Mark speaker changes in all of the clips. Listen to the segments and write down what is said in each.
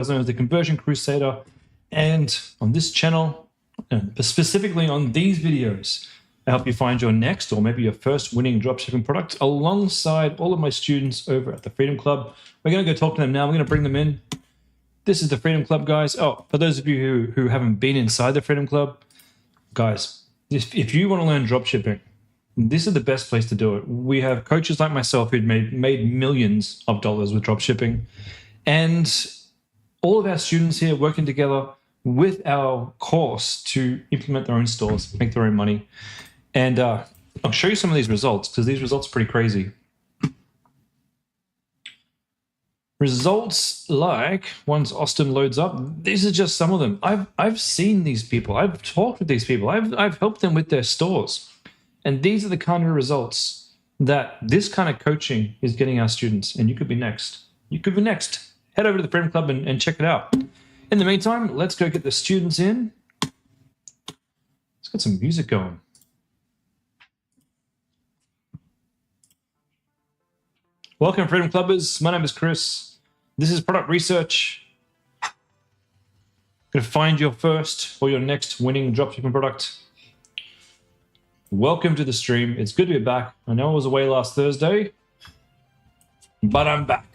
Speaker 1: known as the Conversion Crusader. And on this channel, specifically on these videos, I help you find your next or maybe your first winning dropshipping product alongside all of my students over at the Freedom Club. We're going to go talk to them now. We're going to bring them in. This is the Freedom Club, guys. Oh, for those of you who haven't been inside the Freedom Club, guys, if you want to learn dropshipping, this is the best place to do it. We have coaches like myself who've made millions of dollars with dropshipping, and all of our students here working together with our course to implement their own stores, make their own money. And I'll show you some of these results because these results are pretty crazy. Results like, once Austin loads up, these are just some of them. I've seen these people. I've talked with these people. I've helped them with their stores. And these are the kind of results that this kind of coaching is getting our students. And you could be next. You could be next. Head over to the Freedom Club and check it out. In the meantime, let's go get the students in. Let's get some music going. Welcome, Freedom Clubbers. My name is Chris. This is Product Research. Going to find your first or your next winning dropshipping product. Welcome to the stream. It's good to be back. I know I was away last Thursday, but I'm back.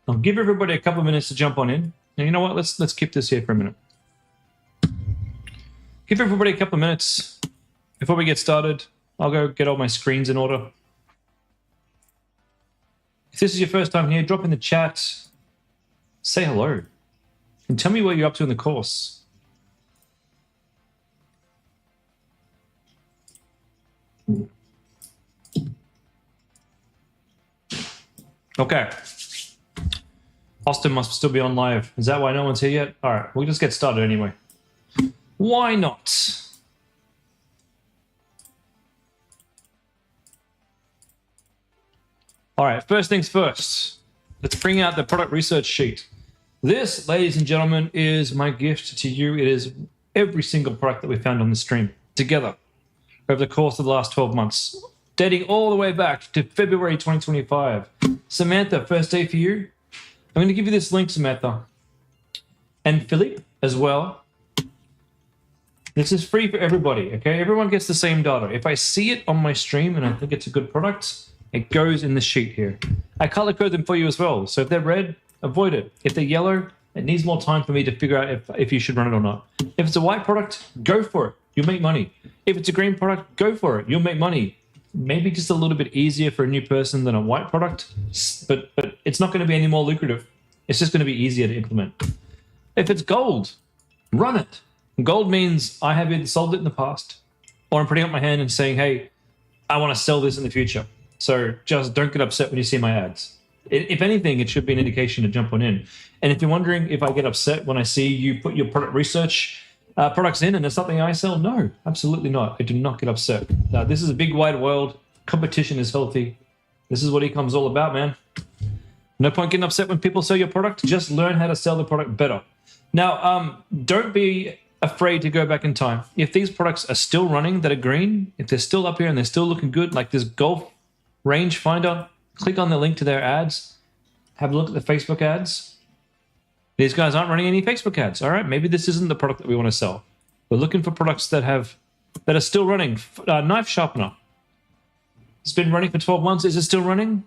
Speaker 1: I'll give everybody a couple of minutes to jump on in. And you know what? Let's keep this here for a minute. Give everybody a couple of minutes before we get started. I'll go get all my screens in order. If this is your first time here, drop in the chat, say hello, and tell me what you're up to in the course. Okay. Austin must still be on live. Is that why no one's here yet? All right, we'll just get started anyway. Why not? All right, first things first. Let's bring out the product research sheet. This, ladies and gentlemen, is my gift to you. It is every single product that we found on the stream together over the course of the last 12 months, dating all the way back to February 2025. Samantha, first day for you. I'm going to give you this link, Samantha. And Philippe as well. This is free for everybody, okay? Everyone gets the same data. If I see it on my stream and I think it's a good product, it goes in the sheet here. I color code them for you as well. So if they're red, avoid it. If they're yellow, it needs more time for me to figure out if you should run it or not. If it's a white product, go for it. You'll make money. If it's a green product, go for it. You'll make money. Maybe just a little bit easier for a new person than a white product, but it's not going to be any more lucrative. It's just going to be easier to implement. If it's gold, run it. Gold means I have either sold it in the past or I'm putting up my hand and saying, hey, I want to sell this in the future. So just don't get upset when you see my ads. If anything, it should be an indication to jump on in. And if you're wondering if I get upset when I see you put your product research products in and there's something I sell, no, absolutely not. I do not get upset. This is a big wide world. Competition is healthy. This is what ecom's all about, man. No point getting upset when people sell your product. Just learn how to sell the product better. Now, don't be afraid to go back in time. If these products are still running that are green, if they're still up here and they're still looking good, like this golf rangefinder, click on the link to their ads, have a look at the Facebook ads. These guys aren't running any Facebook ads. All right, maybe this isn't the product that we want to sell. We're looking for products that are still running. Knife sharpener. It's been running for 12 months. Is it still running?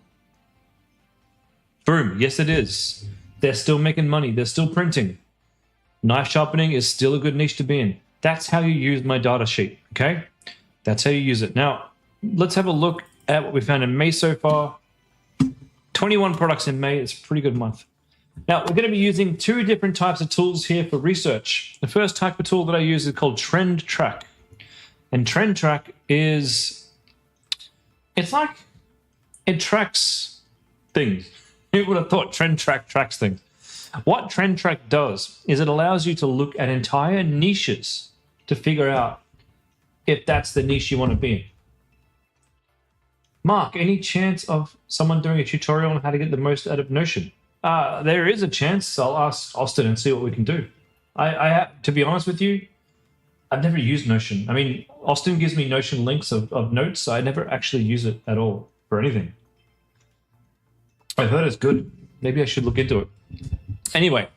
Speaker 1: Boom. Yes, it is. They're still making money. They're still printing. Knife sharpening is still a good niche to be in. That's how you use my data sheet, okay? That's how you use it. Now, let's have a look at what we found in May so far. 21 products in May. It's a pretty good month. Now, we're going to be using two different types of tools here for research. The first type of tool that I use is called Trend Track. And Trend Track it's like it tracks things. Who would have thought Trend Track tracks things? What Trend Track does is it allows you to look at entire niches to figure out if that's the niche you want to be in. Mark, any chance of someone doing a tutorial on how to get the most out of Notion? There is a chance. I'll ask Austin and see what we can do. I have, to be honest with you, I've never used Notion. I mean, Austin gives me Notion links of notes. I never actually use it at all for anything. I heard it's good. Maybe I should look into it. Anyway,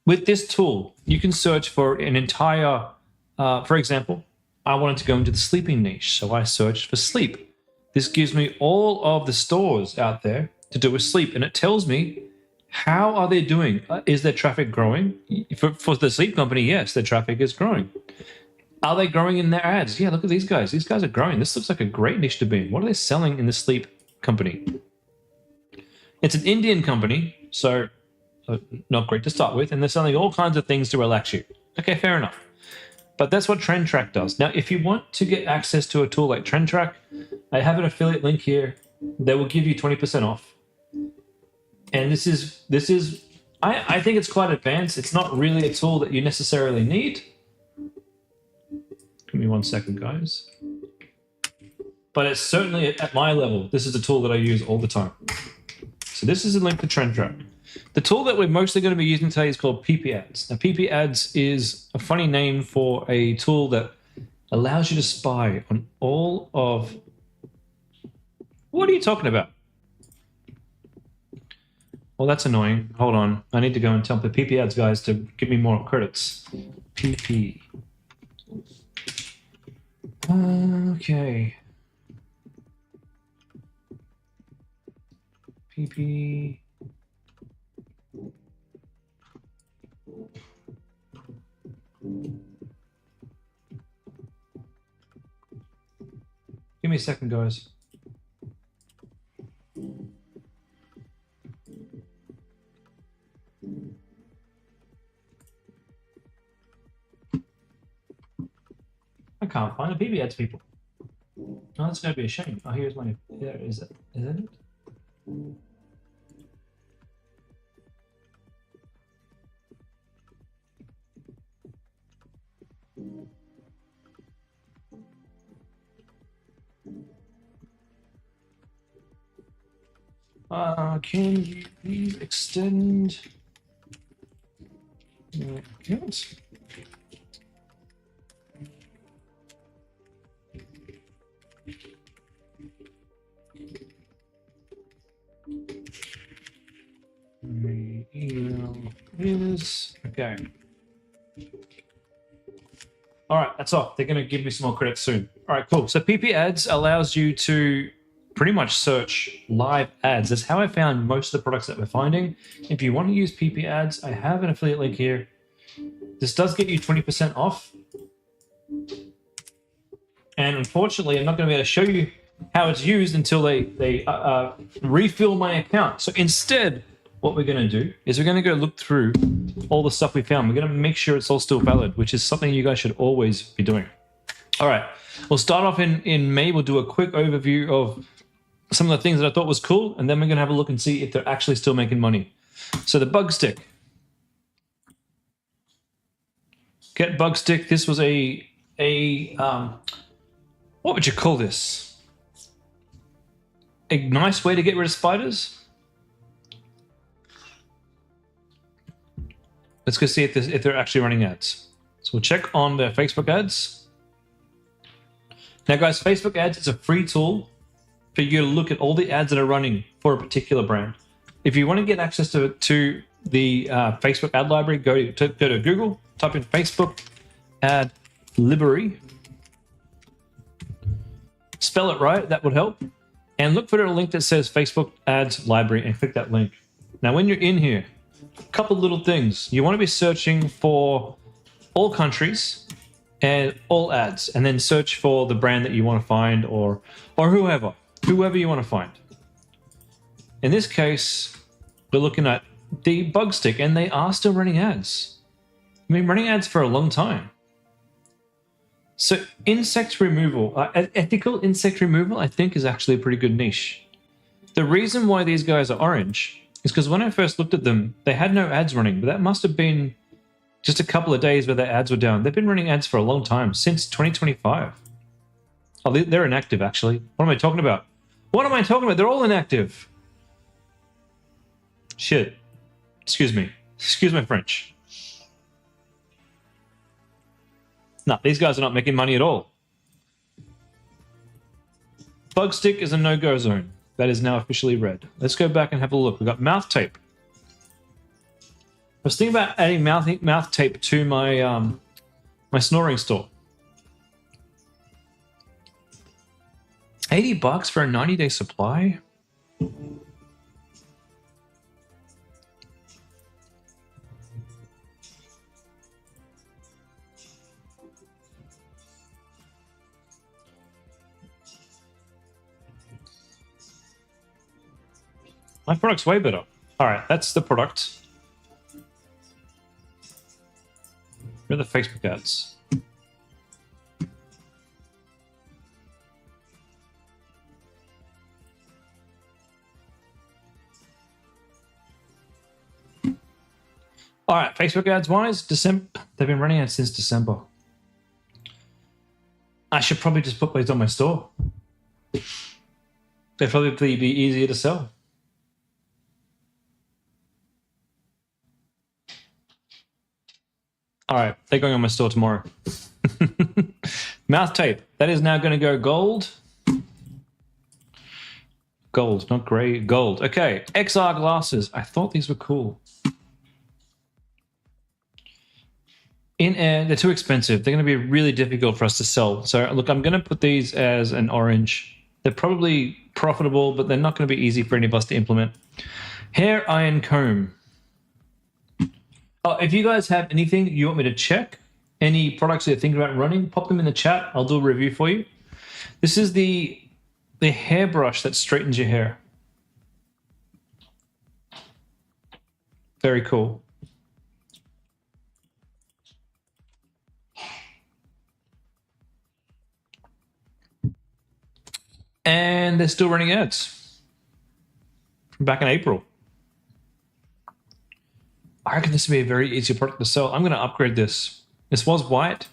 Speaker 1: with this tool, you can search for an entire, for example, I wanted to go into the sleeping niche, so I searched for sleep. This gives me all of the stores out there to do with sleep, and it tells me how are they doing. Is their traffic growing? For the sleep company, yes, their traffic is growing. Are they growing in their ads? Yeah, look at these guys. These guys are growing. This looks like a great niche to be in. What are they selling in the sleep company? It's an Indian company, so not great to start with, and they're selling all kinds of things to relax you. Okay, fair enough. But that's what TrendTrack does. Now, if you want to get access to a tool like TrendTrack, I have an affiliate link here that will give you 20% off. And this is I think it's quite advanced. It's not really a tool that you necessarily need. Give me 1 second, guys. But it's certainly at my level. This is a tool that I use all the time. So this is a link to TrendTrack. The tool that we're mostly going to be using today is called PiPi Ads. Now, PiPi Ads is a funny name for a tool that allows you to spy on all of... What are you talking about? Well, that's annoying. Hold on. I need to go and tell the PiPi Ads guys to give me more credits. PiPi. Okay. PiPi. Give me a second, guys. I can't find the PiPi Ads people. Oh, that's going to be a shame. Oh, here's my... There is it. Is that it? Can you please extend your account? My email is okay. All right, that's off. They're going to give me some more credits soon. All right, cool. So PiPi Ads allows you to pretty much search live ads. That's how I found most of the products that we're finding. If you want to use PiPi Ads, I have an affiliate link here. This does get you 20% off. And unfortunately, I'm not going to be able to show you how it's used until they refill my account. So instead, what we're going to do is we're going to go look through all the stuff we found. We're going to make sure it's all still valid, which is something you guys should always be doing. All right, we'll start off in May. We'll do a quick overview of some of the things that I thought was cool, and then we're going to have a look and see if they're actually still making money. So the bug stick. Get bug stick. This was a what would you call this? A nice way to get rid of spiders? Let's go see if they're actually running ads. So we'll check on their Facebook ads. Now, guys, Facebook ads is a free tool for you to look at all the ads that are running for a particular brand. If you want to get access to the Facebook ad library, go to Google, type in Facebook ad library. Spell it right, that would help. And look for a link that says Facebook ads library and click that link. Now, when you're in here, a couple little things. You want to be searching for all countries and all ads, and then search for the brand that you want to find or whoever you want to find. In this case, we're looking at the bug stick, and they are still running ads. I mean, running ads for a long time. So insect removal, ethical insect removal, I think is actually a pretty good niche. The reason why these guys are orange is because when I first looked at them, they had no ads running, but that must have been just a couple of days where their ads were down. They've been running ads for a long time, since 2025. Oh, they're inactive, actually. What am I talking about? What am I talking about? They're all inactive. Shit. Excuse me. Excuse my French. No, these guys are not making money at all. Bug stick is a no-go zone. That is now officially red. Let's go back and have a look. We've got mouth tape. I was thinking about adding mouth tape to my my snoring store. $80 for a 90-day supply? My product's way better. All right, that's the product. Where are the Facebook ads? All right, Facebook ads wise, December. They've been running ads since December. I should probably just put these on my store. They'd probably be easier to sell. All right, they're going on my store tomorrow. Mouth tape. That is now going to go gold. Gold, not gray. Gold. Okay, XR glasses. I thought these were cool. In air, they're too expensive. They're going to be really difficult for us to sell. So look, I'm going to put these as an orange. They're probably profitable, but they're not going to be easy for any of us to implement. Hair iron comb. If you guys have anything you want me to check, any products you're thinking about running, pop them in the chat. I'll do a review for you. This is the hairbrush that straightens your hair. Very cool. And they're still running ads from back in April. I reckon this would be a very easy product to sell. I'm going to upgrade this. This was white.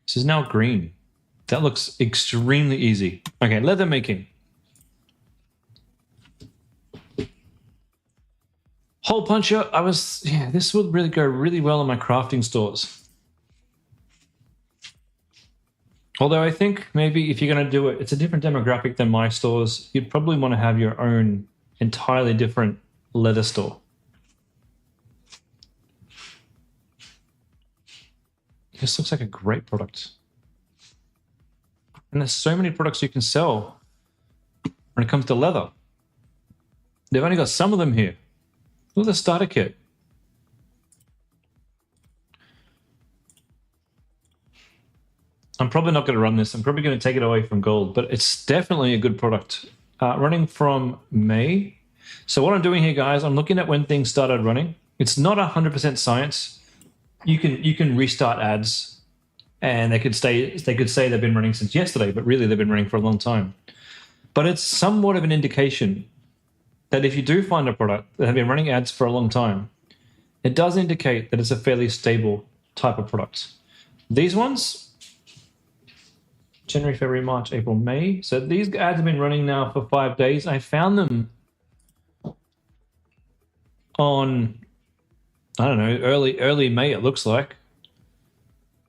Speaker 1: This is now green. That looks extremely easy. Okay, leather making. Hole puncher. This would really go really well in my crafting stores. Although I think maybe if you're going to do it, it's a different demographic than my stores. You'd probably want to have your own entirely different leather store. This looks like a great product. And there's so many products you can sell when it comes to leather. They've only got some of them here. Look at the starter kit. I'm probably not going to run this. I'm probably going to take it away from gold, but it's definitely a good product. Running from May. So what I'm doing here, guys, I'm looking at when things started running. It's not 100% science. You can restart ads, and they could say they've been running since yesterday, but really they've been running for a long time. But it's somewhat of an indication that if you do find a product that have been running ads for a long time, it does indicate that it's a fairly stable type of product. These ones, January, February, March, April, May. So these ads have been running now for 5 days. I found them on, I don't know, early May, it looks like.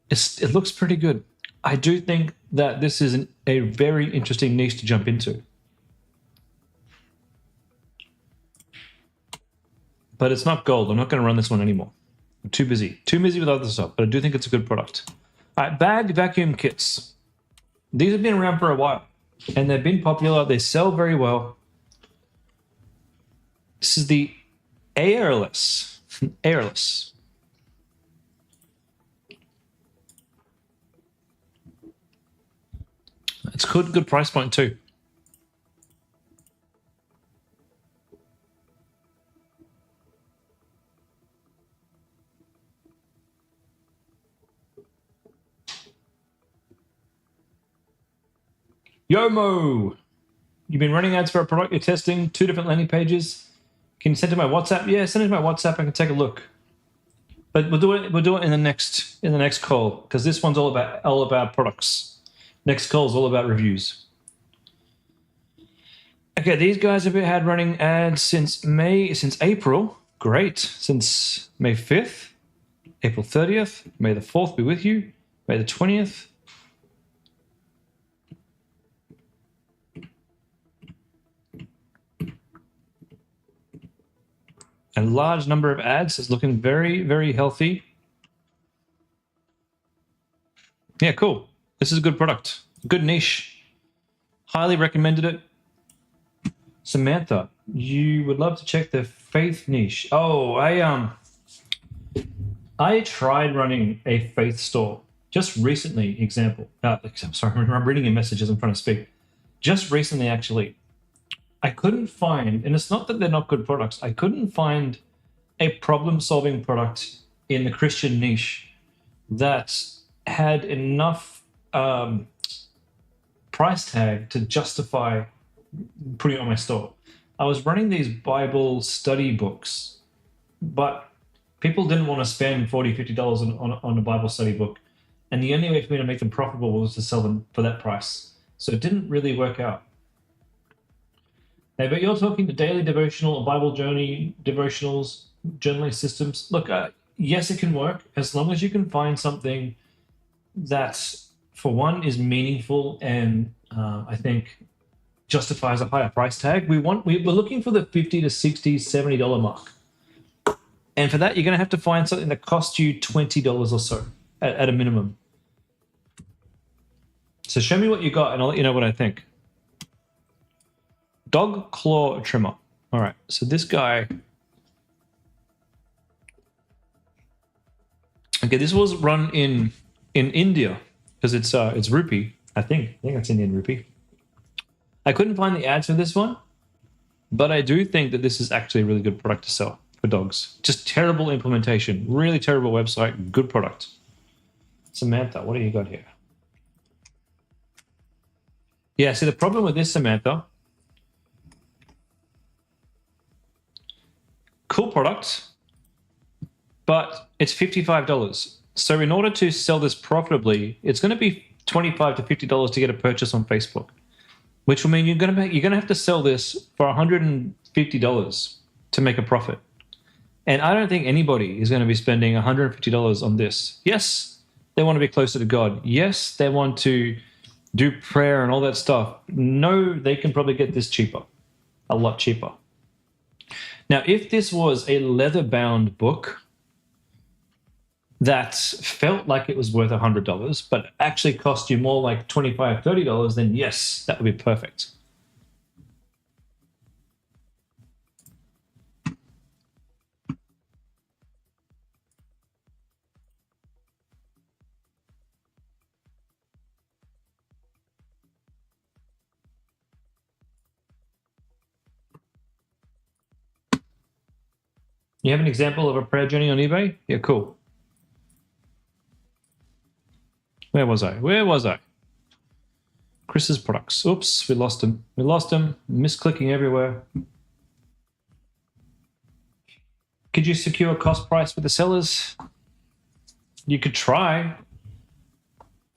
Speaker 1: It looks pretty good. I do think that this is a very interesting niche to jump into. But it's not gold. I'm not going to run this one anymore. I'm too busy. Too busy with other stuff, but I do think it's a good product. All right, bag vacuum kits. These have been around for a while, and they've been popular. They sell very well. This is the airless. Airless. It's good price point too. Yomo, you've been running ads for a product you're testing, 2 different landing pages. Can you send it to my WhatsApp? Yeah, send it to my WhatsApp. I can take a look. But we'll do it in the next call, because this one's all about products. Next call is all about reviews. Okay, these guys have had running ads since April. Great. Since May 5th, April 30th, May the 4th be with you, May the 20th. a large number of ads. It's looking very, very healthy. Yeah, cool. This is a good product. Good niche. Highly recommended it. Samantha, you would love to check the faith niche. Oh, I tried running a faith store just recently. Example. I'm sorry, I'm reading your messages. I'm trying to speak. Just recently, actually, I couldn't find, and it's not that they're not good products. I couldn't find a problem-solving product in the Christian niche that had enough price tag to justify putting it on my store. I was running these Bible study books, but people didn't want to spend $40, $50 on a Bible study book. And the only way for me to make them profitable was to sell them for that price. So it didn't really work out. Hey, but you're talking the daily devotional, Bible journey, devotionals, journaling systems. Look, yes, it can work as long as you can find something that, for one, is meaningful and I think justifies a higher price tag. We're looking for the $50 to $60, $70 mark. And for that, you're going to have to find something that costs you $20 or so at a minimum. So show me what you got and I'll let you know what I think. Dog claw trimmer. All right, so this guy. Okay, this was run in India because it's rupee. I think it's Indian rupee. I couldn't find the ads for this one, but I do think that this is actually a really good product to sell for dogs. Just terrible implementation, really terrible website, good product. Samantha, what do you got here? Yeah, see the problem with this, Samantha. Cool product, but it's $55. So in order to sell this profitably, it's going to be $25 to $50 to get a purchase on Facebook, which will mean you're going to have to sell this for $150 to make a profit. And I don't think anybody is going to be spending $150 on this. Yes, they want to be closer to God. Yes, they want to do prayer and all that stuff. No, they can probably get this cheaper, a lot cheaper. Now, if this was a leather-bound book that felt like it was worth $100, but actually cost you more like $25, $30, then yes, that would be perfect. You have an example of a prayer journey on eBay? Yeah, cool. Where was I? Chris's products. Oops, we lost him. Misclicking everywhere. Could you secure a cost price with the sellers? You could try.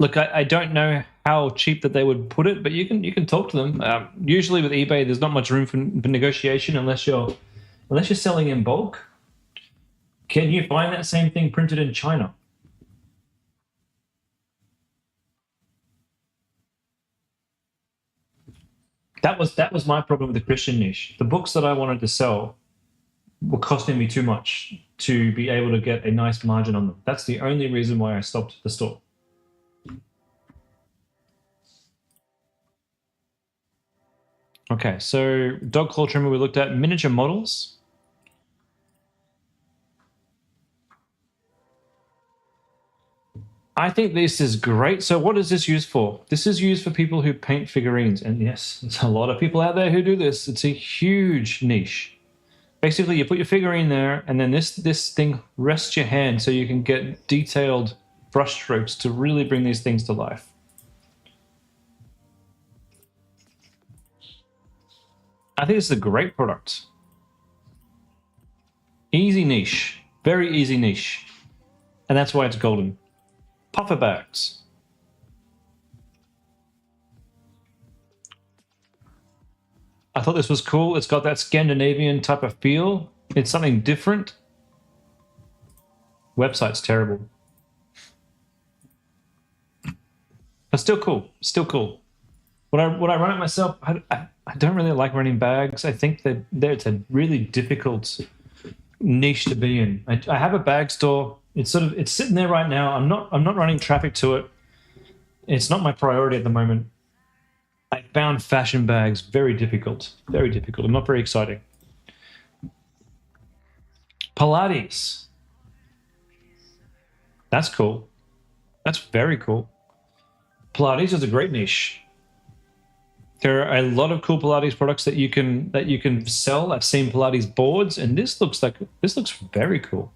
Speaker 1: Look, I don't know how cheap that they would put it, but you can talk to them. Usually with eBay, there's not much room for negotiation unless you're selling in bulk. Can you find that same thing printed in China? That was my problem with the Christian niche. The books that I wanted to sell were costing me too much to be able to get a nice margin on them. That's the only reason why I stopped the store. Okay, so dog claw trimmer we looked at, miniature models. I think this is great. So what is this used for? This is used for people who paint figurines. And yes, there's a lot of people out there who do this. It's a huge niche. Basically, you put your figurine there, and then this thing rests your hand so you can get detailed brush strokes to really bring these things to life. I think this is a great product. Easy niche. Very easy niche. And that's why it's golden. Puffer bags. I thought this was cool. It's got that Scandinavian type of feel. It's something different. Website's terrible. But still cool. Still cool. Would I run it myself? I don't really like running bags. I think that it's a really difficult niche to be in. I have a bag store. It's sitting there right now. I'm not running traffic to it. It's not my priority at the moment. I found fashion bags very difficult. Very difficult. And not very exciting. Pilates. That's cool. That's very cool. Pilates is a great niche. There are a lot of cool Pilates products that you can sell. I've seen Pilates boards, and this looks very cool.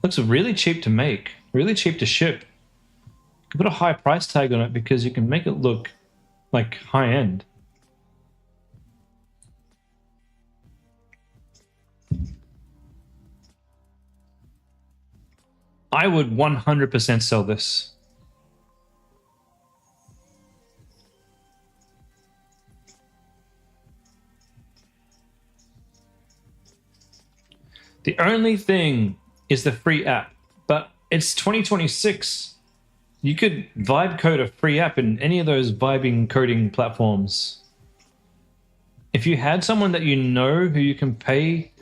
Speaker 1: Looks really cheap to make, really cheap to ship. You can put a high price tag on it because you can make it look like high end. I would 100% sell this. The only thing is the free app, but it's 2026. You could vibe code a free app in any of those vibing coding platforms. If you had someone that you know who you can pay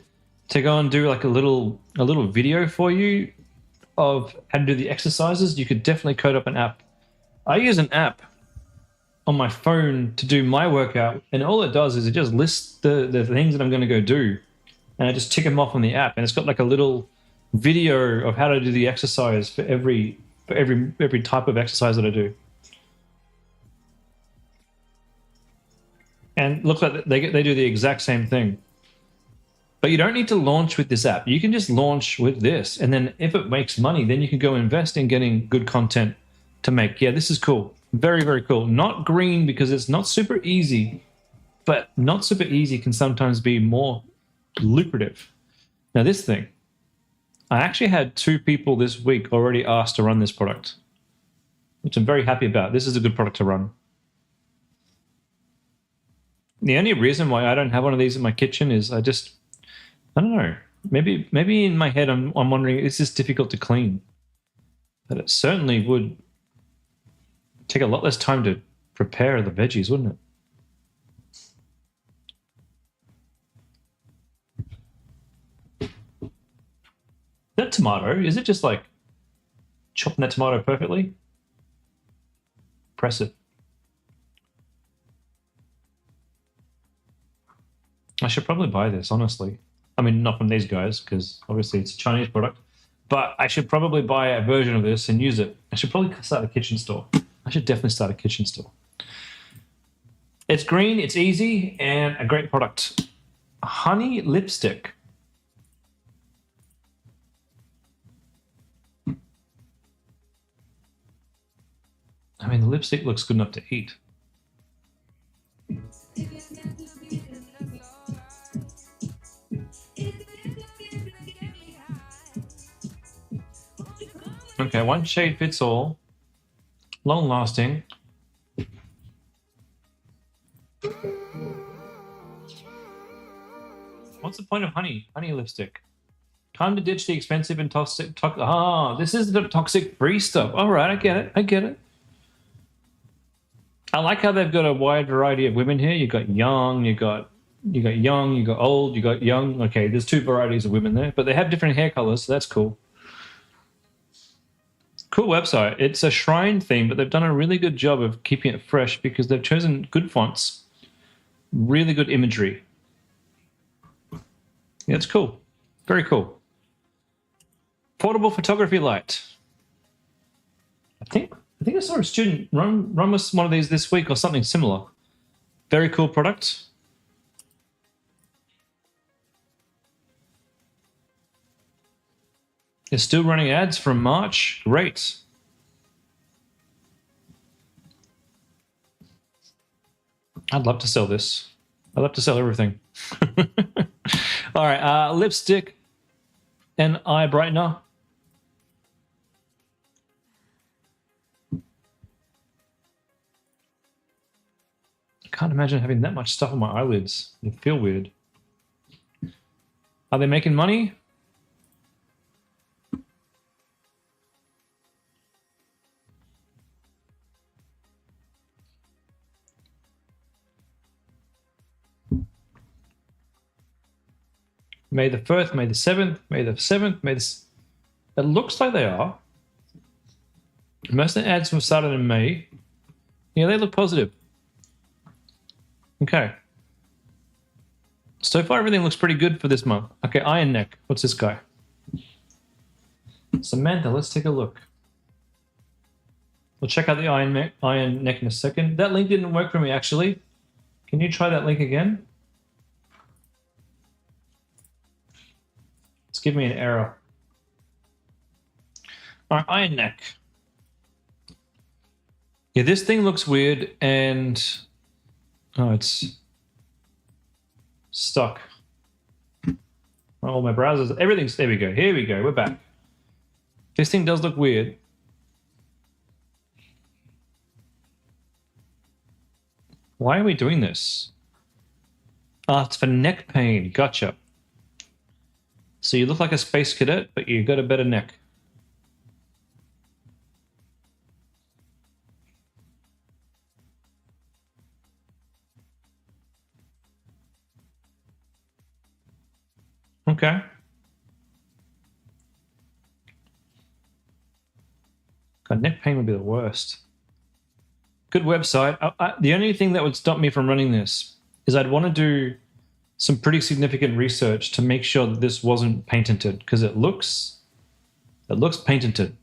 Speaker 1: to go and do like a little video for you of how to do the exercises, you could definitely code up an app. I use an app on my phone to do my workout, and all it does is it just lists the things that I'm going to go do, and I just tick them off on the app, and it's got like a little video of how to do the exercise for every type of exercise that I do. And look like they do the exact same thing. But you don't need to launch with this app. You can just launch with this, and then if it makes money, then you can go invest in getting good content to make. Yeah, this is cool. Very, very cool. Not green because it's not super easy, but not super easy can sometimes be more lucrative. Now this thing, I actually had 2 people this week already asked to run this product, which I'm very happy about. This is a good product to run. The only reason why I don't have one of these in my kitchen is I don't know. Maybe in my head I'm wondering, is this difficult to clean? But it certainly would take a lot less time to prepare the veggies, wouldn't it? That tomato, is it just like chopping that tomato perfectly? Impressive. I should probably buy this, honestly. I mean, not from these guys, because obviously it's a Chinese product. But I should probably buy a version of this and use it. I should probably start a kitchen store. I should definitely start a kitchen store. It's green, it's easy, and a great product. Honey lipstick. I mean, the lipstick looks good enough to eat. Okay, one shade fits all. Long lasting. What's the point of honey lipstick? Time to ditch the expensive and toxic. This is the toxic free stuff. All right, I get it. I like how they've got a wide variety of women here. You got young, you got young, you got old, you got young. Okay, there's 2 varieties of women there, but they have different hair colors, so that's cool. Cool website. It's a shrine theme, but they've done a really good job of keeping it fresh because they've chosen good fonts, really good imagery. Yeah, it's cool. Very cool. Portable photography light. I think I saw a student run one of these this week or something similar. Very cool product. They're still running ads from March. Great. I'd love to sell this. I'd love to sell everything. All right, lipstick and eye brightener. I can't imagine having that much stuff on my eyelids. They feel weird. Are they making money? May the 1st, May the 7th, May the 7th, May the... It looks like they are. Most of the ads were started in May. Yeah, they look positive. Okay. So far, everything looks pretty good for this month. Okay, Iron Neck. What's this guy? Samantha, let's take a look. We'll check out the Iron Neck in a second. That link didn't work for me, actually. Can you try that link again? It's giving me an error. All right, Iron Neck. Yeah, this thing looks weird and... Oh, it's stuck. All my browsers, everything's... There we go. Here we go. We're back. This thing does look weird. Why are we doing this? Ah, it's for neck pain. Gotcha. So you look like a space cadet, but you got a better neck. Okay. God, neck pain would be the worst. Good website. The only thing that would stop me from running this is I'd want to do some pretty significant research to make sure that this wasn't patented, because it looks patented.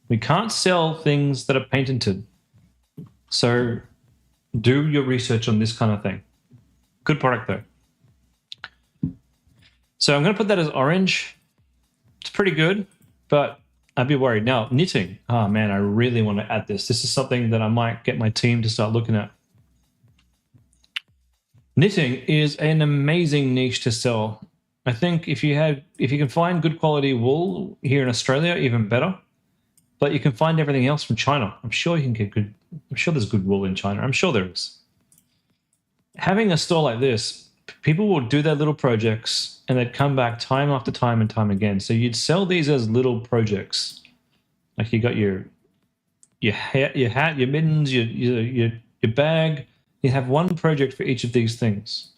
Speaker 1: We can't sell things that are patented. So do your research on this kind of thing. Good product though. So I'm going to put that as orange. It's pretty good, but I'd be worried. Now, knitting. Oh, man, I really want to add this. This is something that I might get my team to start looking at. Knitting is an amazing niche to sell. I think if you can find good quality wool here in Australia, even better. But you can find everything else from China. I'm sure you can get good. I'm sure there's good wool in China. I'm sure there is. Having a store like this, people will do their little projects and they'd come back time after time and time again. So you'd sell these as little projects. Like you got your hat, your mittens, your bag. You have one project for each of these things.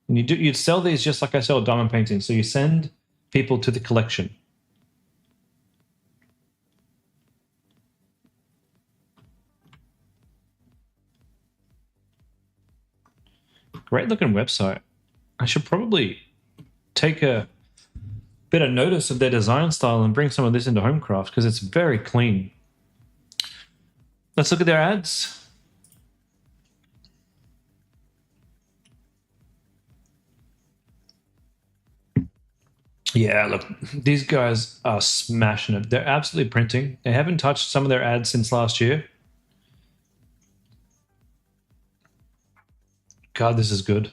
Speaker 1: And you'd sell these just like I sell diamond paintings. So you send people to the collection. Great looking website. I should probably take a bit of notice of their design style and bring some of this into Homecraft because it's very clean. Let's look at their ads. Yeah, look, these guys are smashing it. They're absolutely printing. They haven't touched some of their ads since last year. God, this is good.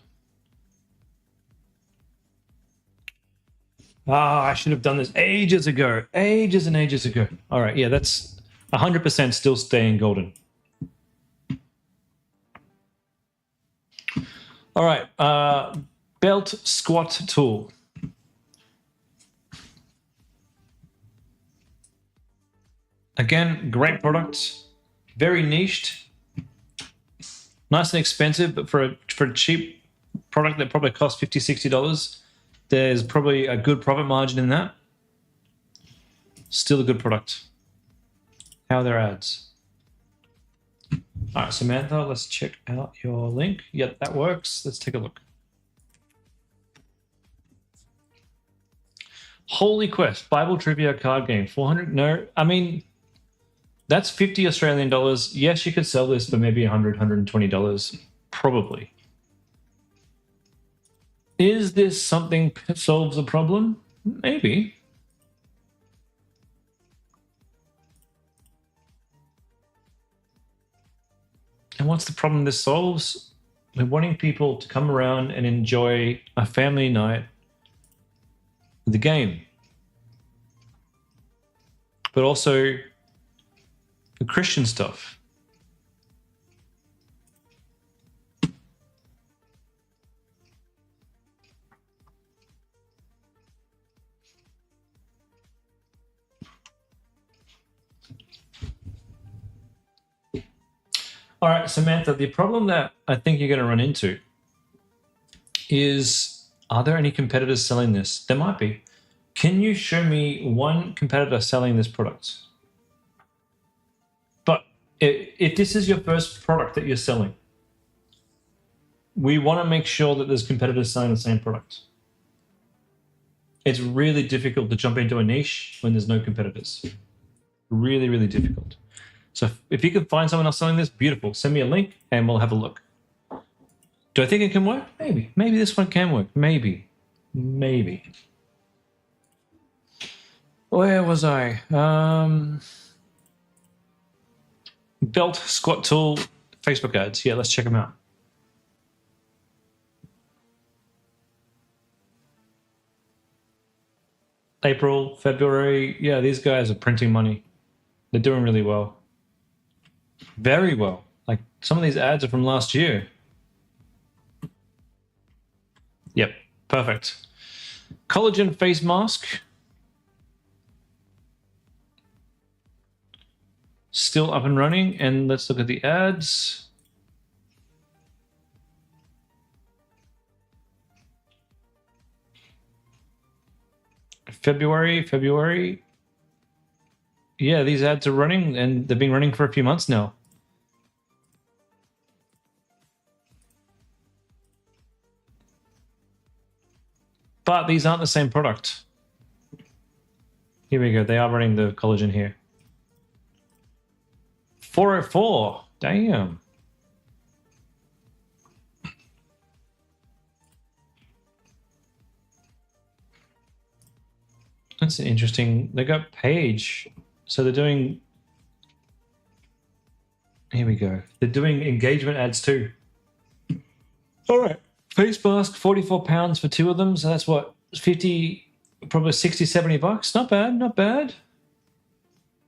Speaker 1: Ah, I should have done this ages ago. Ages and ages ago. All right, yeah, that's 100% still staying golden. All right, belt squat tool. Again, great product. Very niched. Nice and expensive, but for a cheap product that probably costs $50, $60, there's probably a good profit margin in that. Still a good product. How are their ads? All right, Samantha, let's check out your link. Yep, that works. Let's take a look. Holy Quest, Bible Trivia card game, 400. No, I mean, that's 50 Australian dollars. Yes, you could sell this for maybe $100, $120, probably. Is this something that solves a problem? Maybe. And what's the problem this solves? We're wanting people to come around and enjoy a family night with the game. But also the Christian stuff. All right, Samantha, the problem that I think you're going to run into is Are there any competitors selling this? There might be. Can you show me one competitor selling this product? But if this is your first product that you're selling, we want to make sure that there's competitors selling the same product. It's really difficult to jump into a niche when there's no competitors. Really, really difficult. So if you can find someone else selling this, beautiful. Send me a link and we'll have a look. Do I think it can work? Maybe. Maybe this one can work. Maybe. Maybe. Where was I? Belt, squat tool, Facebook ads. Yeah, let's check them out. April, February. Yeah, these guys are printing money. They're doing really well. Very well. Like some of these ads are from last year. Yep, perfect. Collagen face mask. Still up and running. And let's look at the ads. February. Yeah, these ads are running and they've been running for a few months now. But these aren't the same product. Here we go. They are running the collagen here. 404. Damn. That's interesting. They got page. So they're doing... Here we go. They're doing engagement ads too. All right. Face mask, 44 pounds for two of them. So that's what, 50, probably 60, 70 bucks. Not bad, not bad.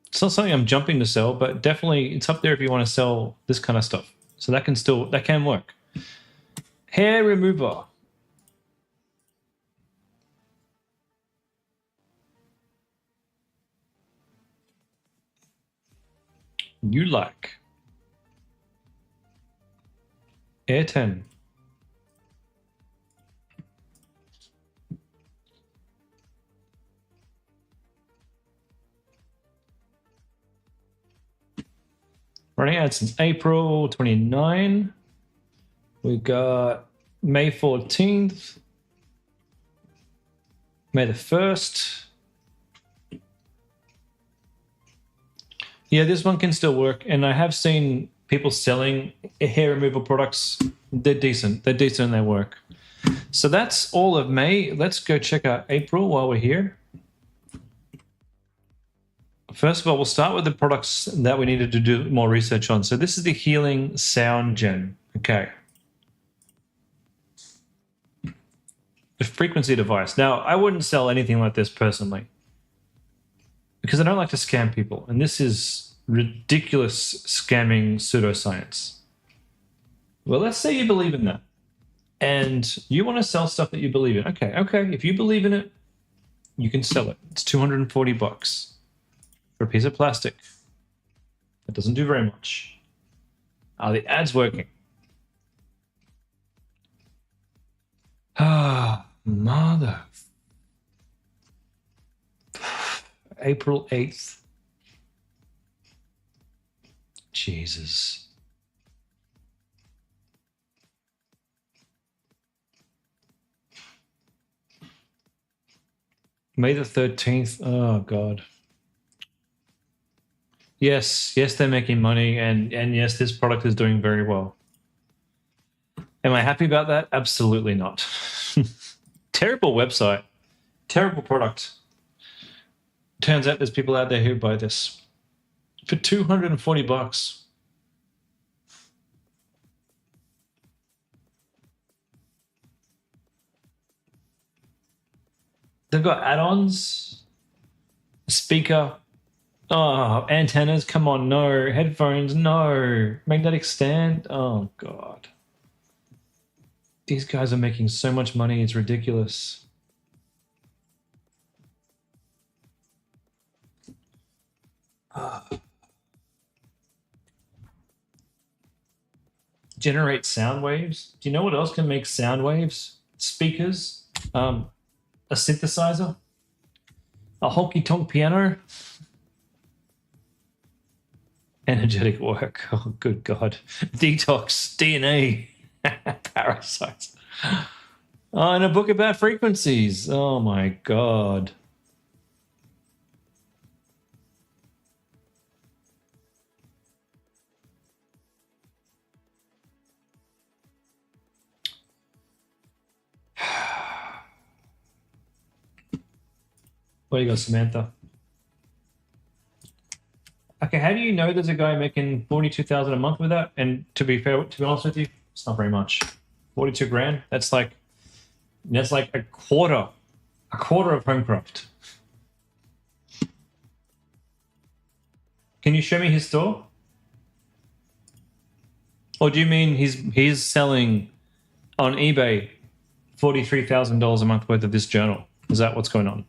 Speaker 1: It's not something I'm jumping to sell, but definitely it's up there if you want to sell this kind of stuff. So that can work. Hair remover. You like. Air 10. Running ads since April 29. We got May 14th. May the 1st. Yeah, this one can still work. And I have seen people selling hair removal products. They're decent. They're decent and they work. So that's all of May. Let's go check out April while we're here. First of all, we'll start with the products that we needed to do more research on. So this is the Healing Sound Gen. Okay. The frequency device. Now, I wouldn't sell anything like this personally because I don't like to scam people. And this is ridiculous scamming pseudoscience. Well, let's say you believe in that and you want to sell stuff that you believe in. Okay. If you believe in it, you can sell it. It's 240 bucks. For a piece of plastic. It doesn't do very much. Are the ads working? Ah, mother. April 8th. Jesus. May the 13th. Oh, God. Yes, they're making money, and yes, this product is doing very well. Am I happy about that? Absolutely not. Terrible website. Terrible product. Turns out there's people out there who buy this for 240 bucks. They've got add-ons, speaker. Oh, antennas, come on, no. Headphones, no. Magnetic stand, oh, God. These guys are making so much money, it's ridiculous. Generate sound waves. Do you know what else can make sound waves? Speakers. A synthesizer, a honky tonk piano, energetic work. Oh, good God. Detox, DNA, parasites. Oh, and a book about frequencies. Oh, my God. Where you go, Samantha? Okay, how do you know there's a guy making 42,000 a month with that? And to be fair, to be honest with you, it's not very much. 42 grand. That's like a quarter of Homecraft. Can you show me his store? Or do you mean he's selling on eBay $43,000 a month worth of this journal? Is that what's going on?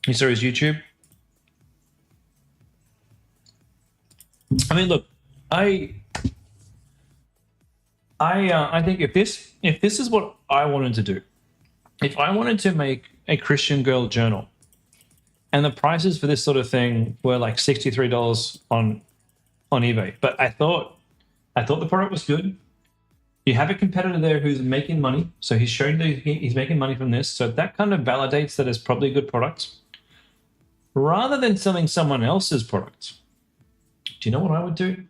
Speaker 1: You saw his YouTube? I mean, look, I think if this is what I wanted to do, if I wanted to make a Christian girl journal, and the prices for this sort of thing were like $63 on eBay, but I thought the product was good. You have a competitor there who's making money, so he's showing that he's making money from this, so that kind of validates that it's probably a good product. Rather than selling someone else's product, do you know what I would do?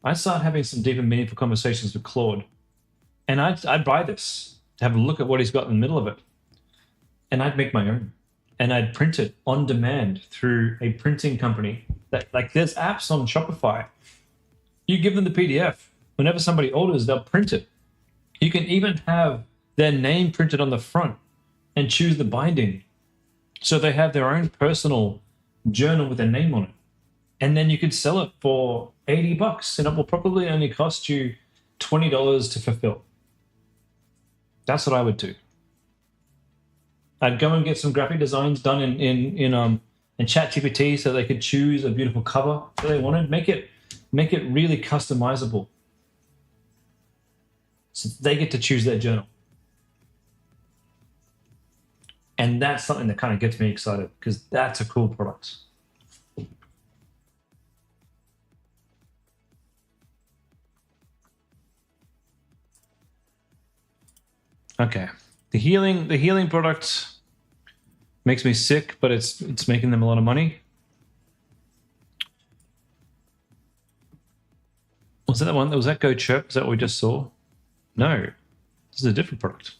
Speaker 1: I'd start having some deep and meaningful conversations with Claude, and I'd buy this to have a look at what he's got in the middle of it, and I'd make my own, and I'd print it on demand through a printing company. That, like, there's apps on Shopify. You give them the PDF. Whenever somebody orders, they'll print it. You can even have their name printed on the front and choose the binding. So they have their own personal journal with their name on it. And then you could sell it for $80, and it will probably only cost you $20 to fulfill. That's what I would do. I'd go and get some graphic designs done in ChatGPT so they could choose a beautiful cover that they wanted. Make it really customizable. So they get to choose their journal. And that's something that kind of gets me excited because that's a cool product. Okay. The healing product makes me sick, but it's making them a lot of money. Was that the one? Was that Go Chirp? Is that what we just saw? No. This is a different product.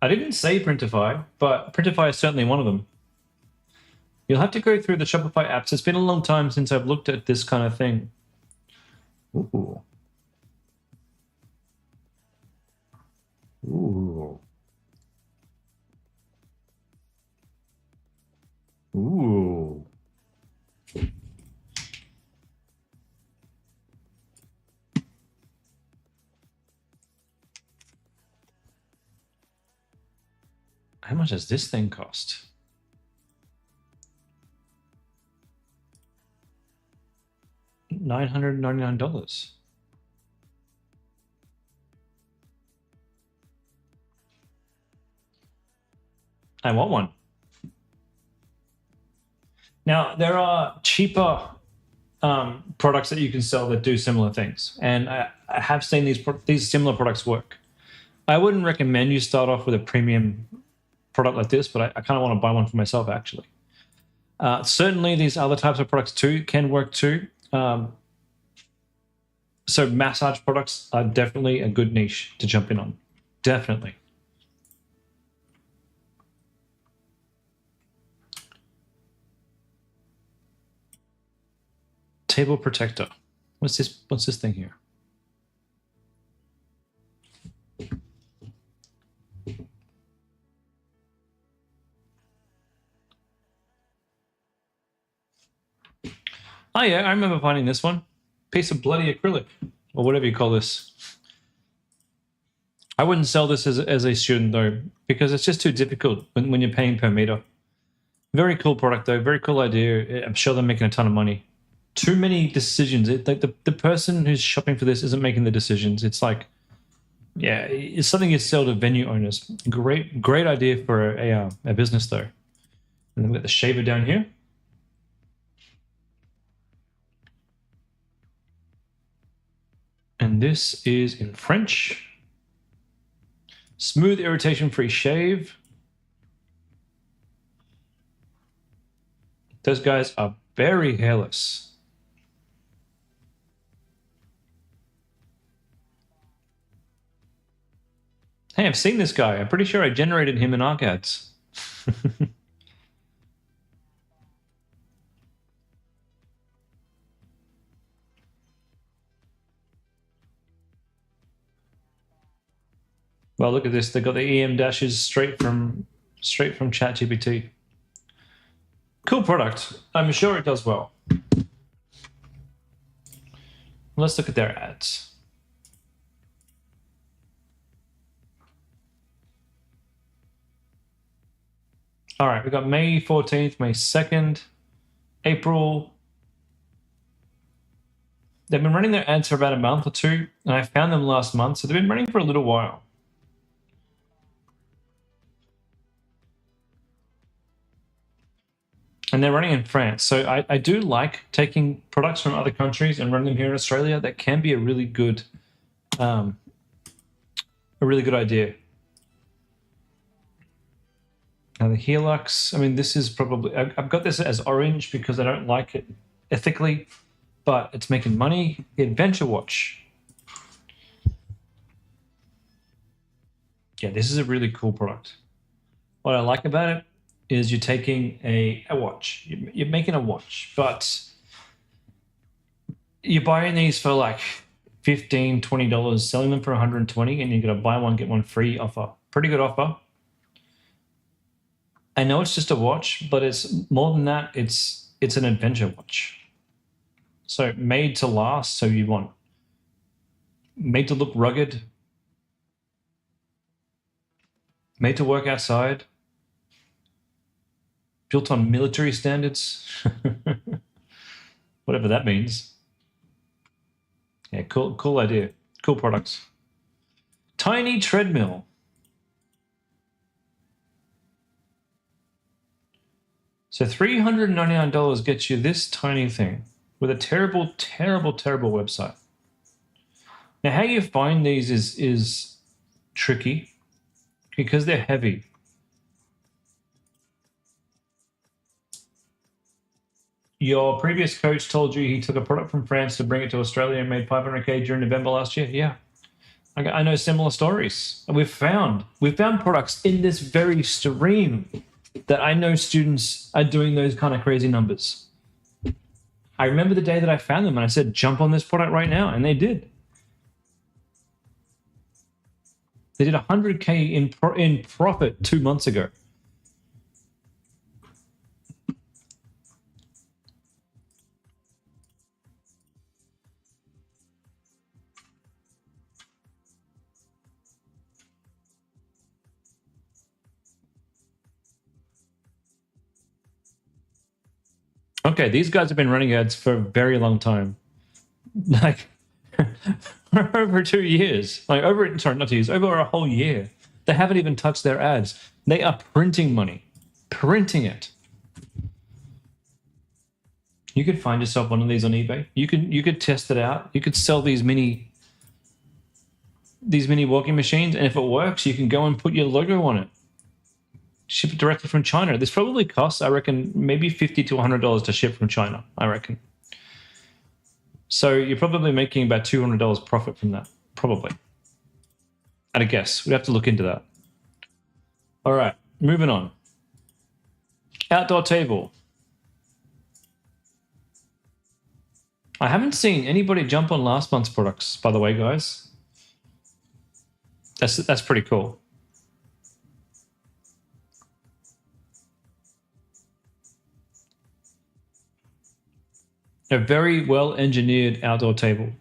Speaker 1: I didn't say Printify, but Printify is certainly one of them. You'll have to go through the Shopify apps. It's been a long time since I've looked at this kind of thing. Ooh. Ooh. Ooh. How much does this thing cost? $999. I want one. Now, there are cheaper products that you can sell that do similar things. And I have seen these similar products work. I wouldn't recommend you start off with a premium product like this, but I kind of want to buy one for myself, actually. Certainly, these other types of products too can work too. So massage products are definitely a good niche to jump in on. Definitely. Table protector. What's this thing here? Oh yeah, I remember finding this one. Piece of bloody acrylic, or whatever you call this. I wouldn't sell this as a student though, because it's just too difficult when you're paying per meter. Very cool product though. Very cool idea. I'm sure they're making a ton of money. Too many decisions. Like the person who's shopping for this isn't making the decisions. It's like, yeah, it's something you sell to venue owners. Great idea for a business though. And then we've got the shaver down here. And this is in French. Smooth, irritation-free shave. Those guys are very hairless. Hey, I've seen this guy. I'm pretty sure I generated him in ArcAds. Well, look at this. They got the EM dashes straight from ChatGPT. Cool product. I'm sure it does well. Let's look at their ads. All right, we got May 14th, May 2nd, April. They've been running their ads for about a month or two, and I found them last month, so they've been running for a little while. And they're running in France. So I do like taking products from other countries and running them here in Australia. That can be a really good idea. Now the Helux, I mean, this is probably, I've got this as orange because I don't like it ethically, but it's making money. The Adventure Watch. Yeah, this is a really cool product. What I like about it is you're taking a watch. You're making a watch, but you're buying these for like $15, $20, selling them for $120, and you're going to buy one, get one free offer. Pretty good offer. I know it's just a watch, but it's more than that. It's an adventure watch. So made to last, so you want made to look rugged, made to work outside, built on military standards, whatever that means. Yeah, cool idea. Cool products. Tiny treadmill. So $399 gets you this tiny thing with a terrible website. Now, how you find these is tricky because they're heavy. Your previous coach told you he took a product from France to bring it to Australia and made 500K during November last year. Yeah, I know similar stories. We've found products in this very stream that I know students are doing those kind of crazy numbers. I remember the day that I found them and I said, jump on this product right now. And they did. They did 100K in profit 2 months ago. Okay, these guys have been running ads for a very long time. Like for over 2 years. Over a whole year. They haven't even touched their ads. They are printing money. Printing it. You could find yourself one of these on eBay. You could test it out. You could sell these mini walking machines, and if it works, you can go and put your logo on it. Ship it directly from China. This probably costs, I reckon, maybe $50 to $100 to ship from China, I reckon. So you're probably making about $200 profit from that, probably. At a guess. We'd have to look into that. All right, moving on. Outdoor table. I haven't seen anybody jump on last month's products, by the way, guys. That's pretty cool. A very well-engineered outdoor table.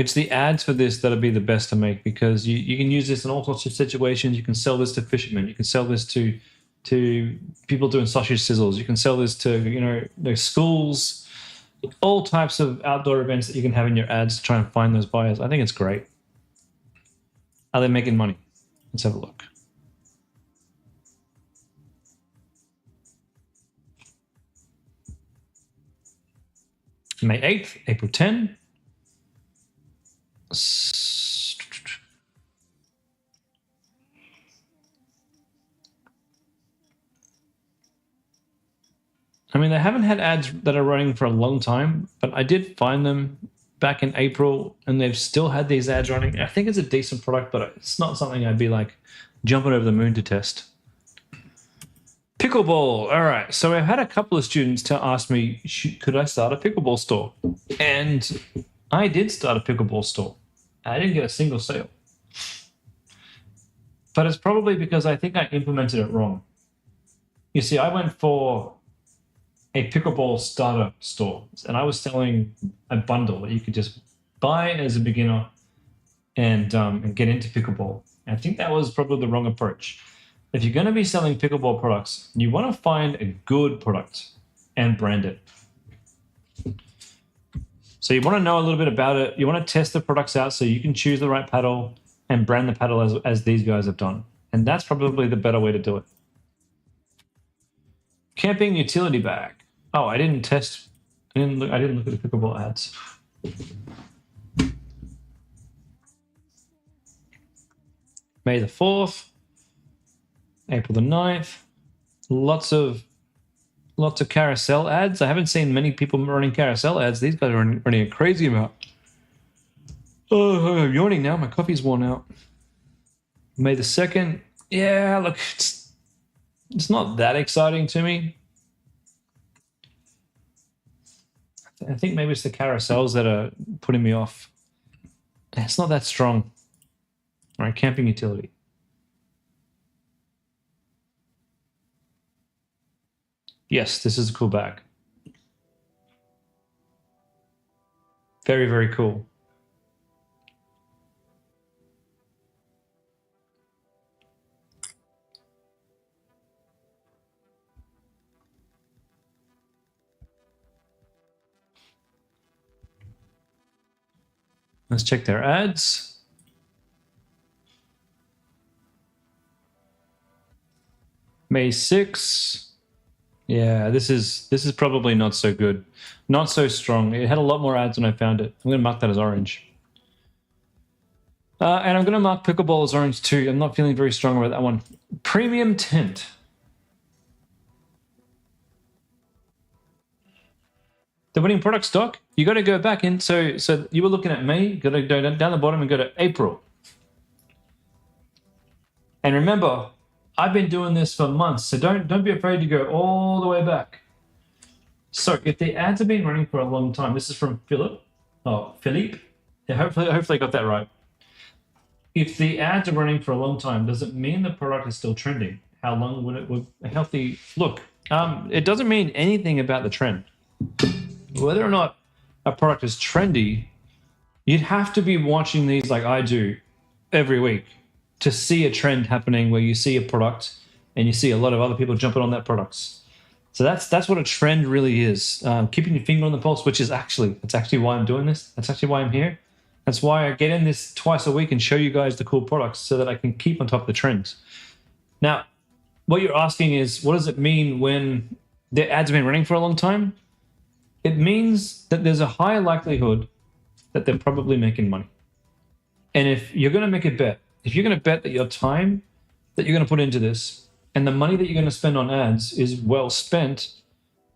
Speaker 1: It's the ads for this that'll be the best to make, because you can use this in all sorts of situations. You can sell this to fishermen. You can sell this to people doing sausage sizzles. You can sell this to schools, all types of outdoor events that you can have in your ads to try and find those buyers. I think it's great. Are they making money? Let's have a look. May 8th, April 10. I mean, they haven't had ads that are running for a long time, but I did find them back in April, and they've still had these ads running. I think it's a decent product, but it's not something I'd be like jumping over the moon to test. Pickleball. All right. So I've had a couple of students to ask me, could I start a pickleball store? And I did start a pickleball store. I didn't get a single sale. But it's probably because I think I implemented it wrong. You see, I went for a pickleball starter store, and I was selling a bundle that you could just buy as a beginner and get into pickleball. And I think that was probably the wrong approach. If you're going to be selling pickleball products, you want to find a good product and brand it. So you want to know a little bit about it. You want to test the products out so you can choose the right paddle and brand the paddle as these guys have done. And that's probably the better way to do it. Camping utility bag. Oh, I didn't test. I didn't look at the pickleball ads. May the 4th. April the 9th, lots of carousel ads. I haven't seen many people running carousel ads. These guys are running a crazy amount. Oh, I'm yawning now. My coffee's worn out. May the 2nd. Yeah, look, it's not that exciting to me. I think maybe it's the carousels that are putting me off. It's not that strong. All right, camping utility. Yes, this is a cool bag. Very, very cool. Let's check their ads. May 6th. Yeah, this is probably not so good. Not so strong. It had a lot more ads when I found it. I'm going to mark that as orange. And I'm going to mark pickleball as orange too. I'm not feeling very strong about that one. Premium tint. The winning product stock, you got to go back in. So you were looking at May, got to go down the bottom and go to April. And remember, I've been doing this for months, so don't be afraid to go all the way back. So if the ads have been running for a long time, this is from Philippe. Yeah, hopefully I got that right. If the ads are running for a long time, does it mean the product is still trending? How long would a healthy look? It doesn't mean anything about the trend. Whether or not a product is trendy, you'd have to be watching these like I do every week to see a trend happening where you see a product and you see a lot of other people jumping on that product. So that's what a trend really is. Keeping your finger on the pulse, which is that's actually why I'm doing this. That's actually why I'm here. That's why I get in this twice a week and show you guys the cool products so that I can keep on top of the trends. Now, what you're asking is, what does it mean when the ads have been running for a long time? It means that there's a high likelihood that they're probably making money. And if you're going to make a bet, if you're going to bet that your time that you're going to put into this and the money that you're going to spend on ads is well spent,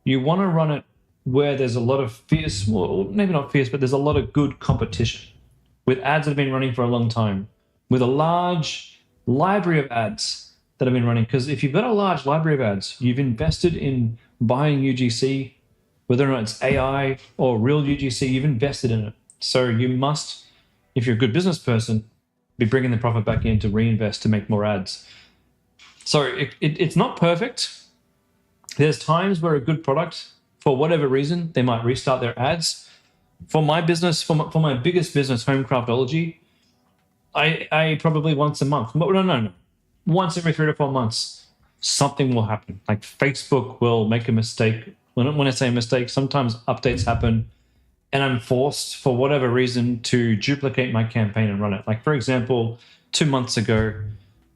Speaker 1: you want to run it where there's a lot of fierce, well, maybe not fierce, but there's a lot of good competition with ads that have been running for a long time, with a large library of ads that have been running. Because if you've got a large library of ads, you've invested in buying UGC, whether or not it's AI or real UGC, you've invested in it. So you must, if you're a good business person, be bringing the profit back in to reinvest to make more ads. So it's not perfect. There's times where a good product, for whatever reason, they might restart their ads. For my business, for my biggest business, Home Craftology, I probably once a month. No. Once every 3 to 4 months, something will happen. Like Facebook will make a mistake. When I say mistake, sometimes updates happen and I'm forced for whatever reason to duplicate my campaign and run it. Like, for example, 2 months ago,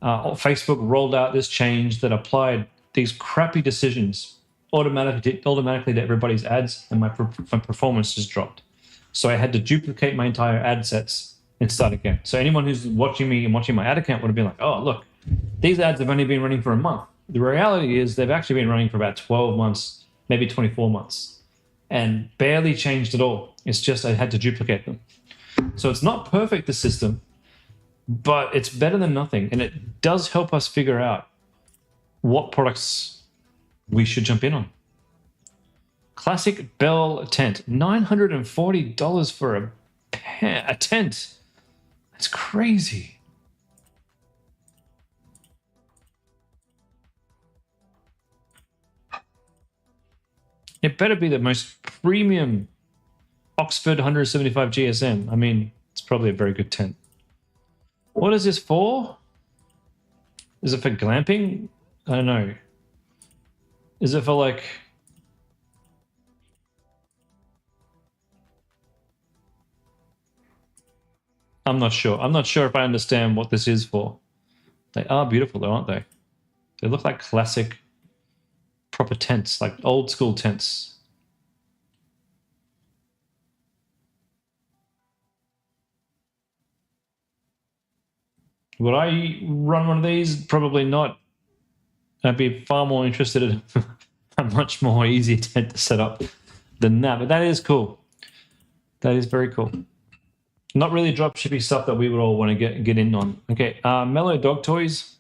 Speaker 1: Facebook rolled out this change that applied these crappy decisions automatically to everybody's ads, and my performance just dropped. So I had to duplicate my entire ad sets and start again. So anyone who's watching me and watching my ad account would have been like, oh, look, these ads have only been running for a month. The reality is they've actually been running for about 12 months, maybe 24 months, and barely changed at all. It's just I had to duplicate them. So it's not perfect, the system, but it's better than nothing. And it does help us figure out what products we should jump in on. Classic Bell tent, $940 for a tent. That's crazy. It better be the most premium Oxford 175 GSM. I mean, it's probably a very good tent. What is this for? Is it for glamping? I don't know. Is it for like... I'm not sure. I'm not sure if I understand what this is for. They are beautiful though, aren't they? They look like classic proper tents, like old school tents. Would I run one of these? Probably not. I'd be far more interested in a much more easy tent to set up than that. But that is cool. That is very cool. Not really dropshipping stuff that we would all want to get in on. Okay, Mellow Dog Toys.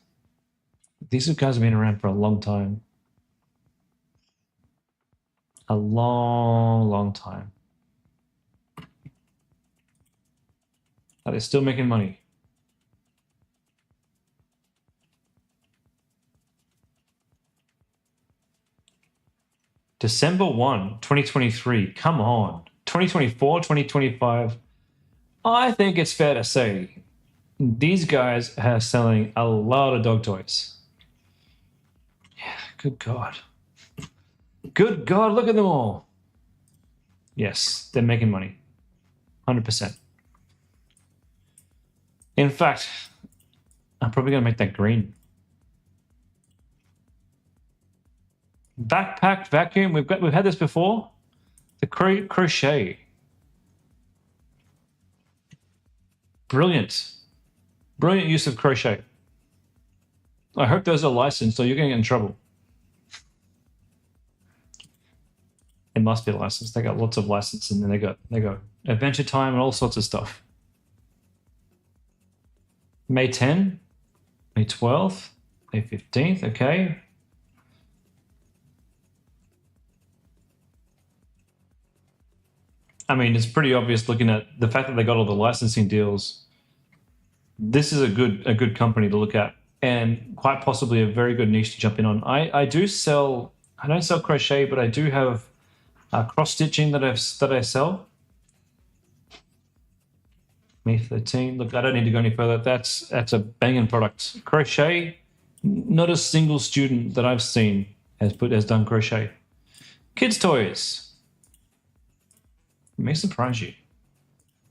Speaker 1: These guys have been around for a long time. A long, long time. Are they still making money? December 1, 2023. Come on. 2024, 2025. I think it's fair to say these guys are selling a lot of dog toys. Yeah, good God. Good God, look at them all. Yes, they're making money. 100%. In fact, I'm probably going to make that green. Backpack vacuum. We've had this before. The crochet. Brilliant. Brilliant use of crochet. I hope those are licensed or you're going to get in trouble. It must be licensed. They got lots of license and then they got Adventure Time and all sorts of stuff. May 10, May 12th, May 15th, okay. I mean, it's pretty obvious looking at the fact that they got all the licensing deals. This is a good company to look at, and quite possibly a very good niche to jump in on. I don't sell crochet, but I do have cross stitching that I sell. May 13. Look, I don't need to go any further. That's a banging product. Crochet. Not a single student that I've seen has done crochet. Kids toys. It may surprise you.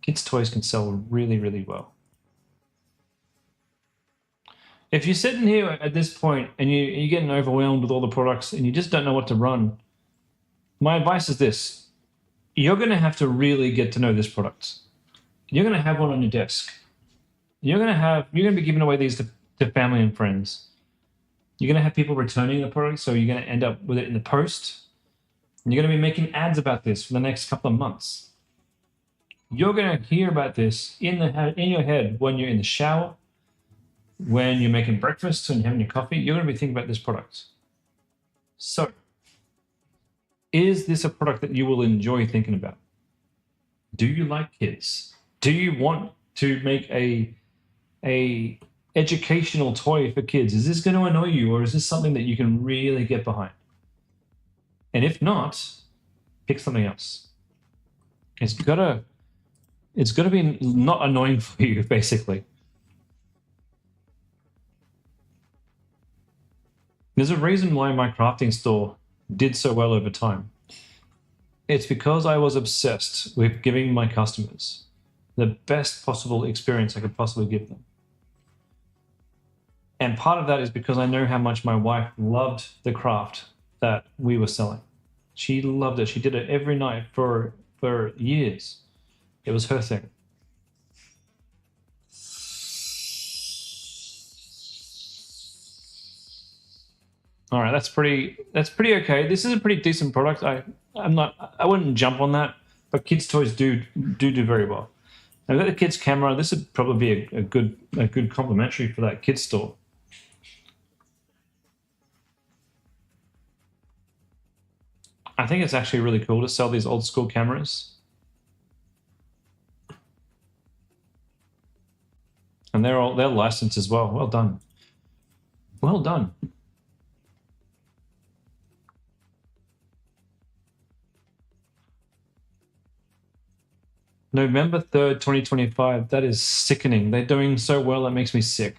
Speaker 1: Kids' toys can sell really, really well. If you're sitting here at this point and you're getting overwhelmed with all the products and you just don't know what to run, my advice is this. You're going to have to really get to know this product. You're going to have one on your desk. You're going to be giving away these to family and friends. You're going to have people returning the product, so you're going to end up with it in the post. And you're going to be making ads about this for the next couple of months. You're going to hear about this in your head when you're in the shower, when you're making breakfast and having your coffee. You're going to be thinking about this product. So, is this a product that you will enjoy thinking about? Do you like kids? Do you want to make a educational toy for kids? Is this going to annoy you, or is this something that you can really get behind? And if not, pick something else. It's gotta be not annoying for you, basically. There's a reason why my crafting store did so well over time. It's because I was obsessed with giving my customers the best possible experience I could possibly give them. And part of that is because I know how much my wife loved the craft that we were selling. She loved it. She did it every night for years. It was her thing. All right, that's pretty okay. This is a pretty decent product. I wouldn't jump on that, but kids' toys do very well. I've got the kids' camera. This would probably be a good complementary for that kids' store. I think it's actually really cool to sell these old school cameras. And they're licensed as well. Well done. Well done. November 3rd, 2025. That is sickening. They're doing so well, it makes me sick.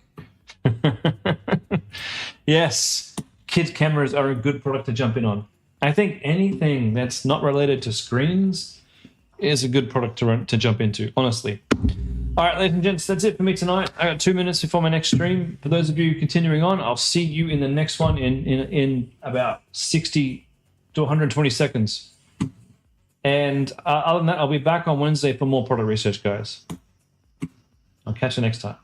Speaker 1: Yes, kids' cameras are a good product to jump in on. I think anything that's not related to screens is a good product to jump into, honestly. All right, ladies and gents, that's it for me tonight. I got 2 minutes before my next stream. For those of you continuing on, I'll see you in the next one in about 60 to 120 seconds. And other than that, I'll be back on Wednesday for more product research, guys. I'll catch you next time.